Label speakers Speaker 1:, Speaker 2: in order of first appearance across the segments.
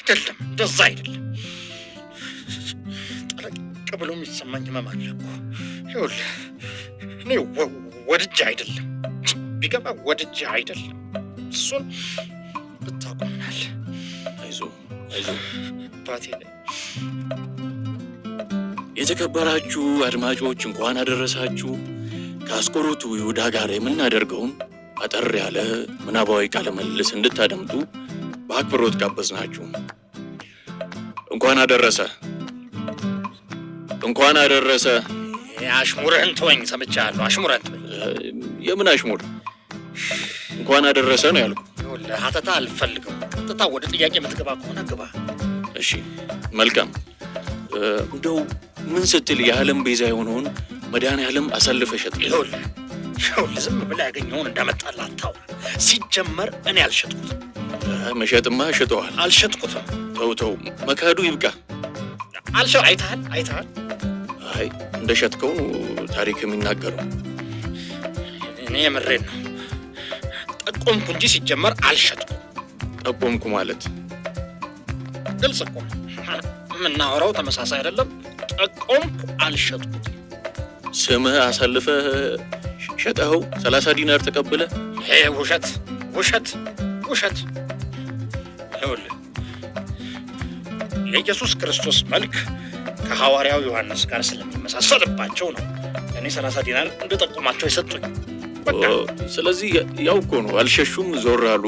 Speaker 1: አይደለም እንደዛ አይደለም ጠለቅ ብሎ የሚሰማኝ ህመም አለ እኮ ይኸውልህ እኔ ወድጄ አይደለም ቢገባ ወድጄ አይደለም እሱን ብታቆምናል
Speaker 2: አይዞህ
Speaker 1: ባቴ ላይ
Speaker 2: የተከበራችሁ አድማጮች እንኳን አደረሳችሁ። ከአስቆሮቱ ይሁዳ ጋር የምናደርገውን አጠር ያለ ምናባዊ ቃለ ምልልስ እንድታደምጡ በአክብሮት ጋበዝናችሁ። እንኳን አደረሰ።
Speaker 1: አሽሙርህን ተወኝ ሰምቻለሁ። አሽሙርህን ተወኝ።
Speaker 2: የምን አሽሙር? እንኳን አደረሰ ነው ያልኩ።
Speaker 1: ይኸውልህ ሀተታ አልፈልግም። ቀጥታ ወደ ጥያቄ የምትገባ ከሆነ ግባ።
Speaker 2: እሺ መልካም። እንደው ምን ስትል የዓለም ቤዛ የሆነውን መድኃኔዓለም አሳልፈህ ሸጥክ?
Speaker 1: ይኸውልህ ዝም ብለህ ያገኘውን እንዳመጣልህ አታውራ። ሲጀመር እኔ አልሸጥኩትም።
Speaker 2: መሸጥማ ሸጠዋል።
Speaker 1: አልሸጥኩትም።
Speaker 2: ተው መካዱ ይብቃ።
Speaker 1: አይተሃል?
Speaker 2: አይ እንደሸጥከው ታሪክ የሚናገረው።
Speaker 1: እኔ የምሬን ነው። ጠቆምኩ እንጂ ሲጀመር አልሸጥኩም።
Speaker 2: ጠቆምኩ ማለት
Speaker 1: ግልጽ እኮ ነው። የምናወራው ተመሳሳይ አይደለም። ጠቆምኩ አልሸጥኩትም።
Speaker 2: ስምህ አሳልፈህ ሸጠኸው 30 ዲናር ተቀብለህ?
Speaker 1: ይሄ ውሸት። ይኸውልህ የኢየሱስ ክርስቶስ መልክ ከሐዋርያው ዮሐንስ ጋር ስለሚመሳሰልባቸው ነው እኔ 30 ዲናር እንደጠቆማቸው የሰጡኝ።
Speaker 2: ስለዚህ ያው እኮ ነው አልሸሹም፣ ዞር አሉ።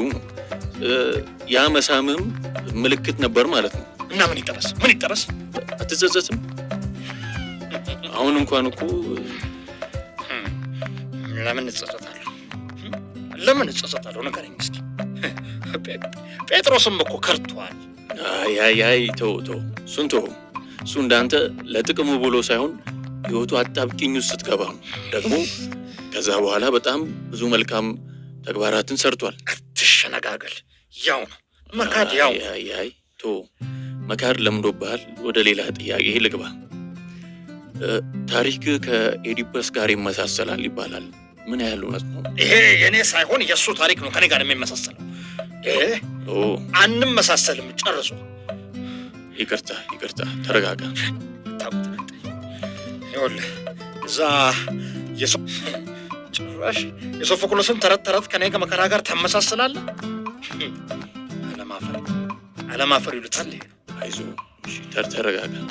Speaker 2: ያ መሳምም ምልክት ነበር ማለት ነው።
Speaker 1: እና ምን ይጠበስ?
Speaker 2: አትጸጸትም? አሁን እንኳን እኮ
Speaker 1: ለምን እጸጸታለሁ? ንገረኝ እስኪ። ጴጥሮስም እኮ ከርቷል።
Speaker 2: አይ ተው እሱን ተው። እሱ እንዳንተ ለጥቅሙ ብሎ ሳይሆን ህይወቱ አጣብቂኝ ውስጥ ስትገባ ነው። ደግሞ ከዛ በኋላ በጣም ብዙ መልካም ተግባራትን ሰርቷል።
Speaker 1: አትሸነጋገል። ያው ነው መካድ። ያው
Speaker 2: ተው መካድ ለምዶብሃል። ወደ ሌላ ጥያቄ ልግባ። ታሪክ ከኤዲፐስ ጋር ይመሳሰላል ይባላል። ምን ያህል እውነት ነው?
Speaker 1: ይሄ የኔ ሳይሆን የእሱ ታሪክ ነው ከኔ ጋር የሚመሳሰለው። አንመሳሰልም ጨርሶ።
Speaker 2: ይቅርታ ተረጋጋ።
Speaker 1: ይኸውልህ እዛ ጭራሽ የሶፎክሎስን ተረት ከኔ ከመከራ ጋር ታመሳስላለህ? አለማፈር ይሉታል።
Speaker 2: አይዞህ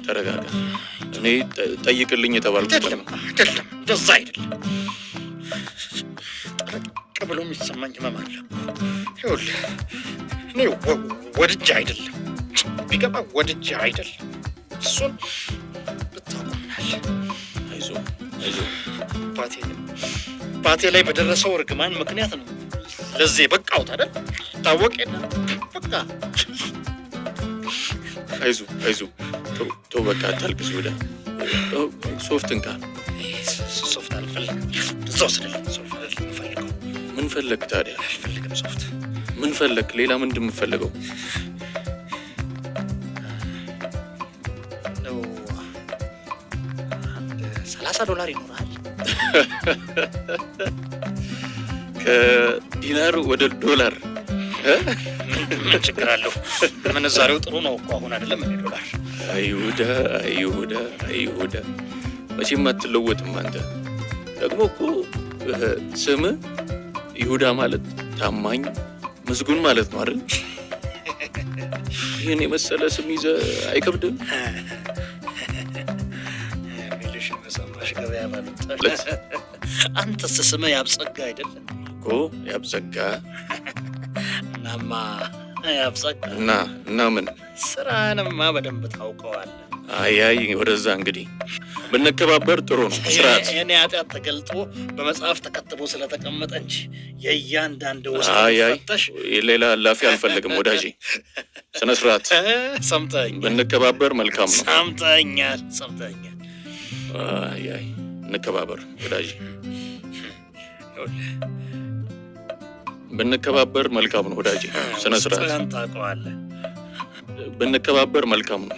Speaker 2: ተረጋጋ። እኔ ጠይቅልኝ የተባልኩት
Speaker 1: አይደለም እንደዛ አይደለም። ጠለቅ ብሎ የሚሰማኝ ህመም አለ እኮ ይኸውልህ እኔ ወድጄ አይደለም ቢገባ ወድጄ አይደለም እሱን ብታቆምናል።
Speaker 2: አይዞህ
Speaker 1: ባቴ ላይ በደረሰው እርግማን ምክንያት ነው ለዚህ በቃሁት አይደል? ታወቅ የለ በቃ።
Speaker 2: አይዞህ ተው በቃ አታልቅስ። ወደ ሶፍት እንካ።
Speaker 1: ሶፍት አልፈልግም። እዛው ስለልኝ ሶፍት አልፈልግም።
Speaker 2: ምን ፈለግ ታዲያ?
Speaker 1: አልፈልግም ሶፍት።
Speaker 2: ምን ፈለግ? ሌላ ምንድን የምፈልገው?
Speaker 1: $30 ይኖራል።
Speaker 2: ከዲናር ወደ ዶላር
Speaker 1: ምን ችግር አለው? ምንዛሬው ጥሩ ነው እኮ አሁን አይደለም እንደ ዶላር።
Speaker 2: አይሁዳ መቼም አትለወጥም አንተ። ደግሞ እኮ ስምህ ይሁዳ ማለት ታማኝ ምስጉን ማለት ነው አይደል? ይህን የመሰለ ስም ይዘህ አይከብድም?
Speaker 1: ሚልሽን በሰማሽ ገበያ ማለት አንተስ ስምህ ያብጸጋ አይደለም
Speaker 2: እኮ? ያብጸጋ
Speaker 1: እናማ ያብጸጋ
Speaker 2: እና ምን
Speaker 1: ስራንማ በደንብ ታውቀዋለህ።
Speaker 2: አይ ወደዛ እንግዲህ ብንከባበር ጥሩ ነው። ስርዓት
Speaker 1: የኔ ኃጢአት ተገልጦ በመጽሐፍ ተከትቦ ስለተቀመጠ እንጂ የእያንዳንዱ ውስጥ ፈተሽ
Speaker 2: ሌላ ላፊ አልፈልግም ወዳጄ። ስነ ስርዓት
Speaker 1: ሰምተኸኝ
Speaker 2: ብንከባበር መልካም ነው።
Speaker 1: ሰምተኸኛል።
Speaker 2: አይ እንከባበር ወዳጄ። ብንከባበር መልካም ነው ወዳጄ። ስነ ስርዓት
Speaker 1: ታውቀዋለህ።
Speaker 2: ብንከባበር መልካም ነው።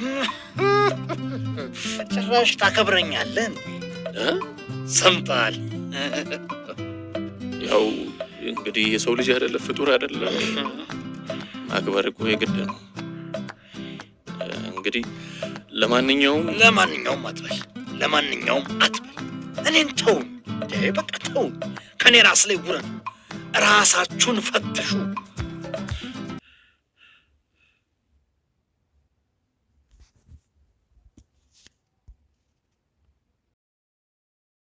Speaker 1: ጭራሽ ታከብረኛለህ እንዴ? ሰምተሃል?
Speaker 2: ያው እንግዲህ የሰው ልጅ አይደለ ፍጡር አይደለ? ማክበር እኮ የግድ ነው። እንግዲህ ለማንኛውም
Speaker 1: አትበል። እኔን ተውኝ። በቃ ተውኝ። ከኔ ራስ ላይ ውረዱ። ራሳችሁን ፈትሹ።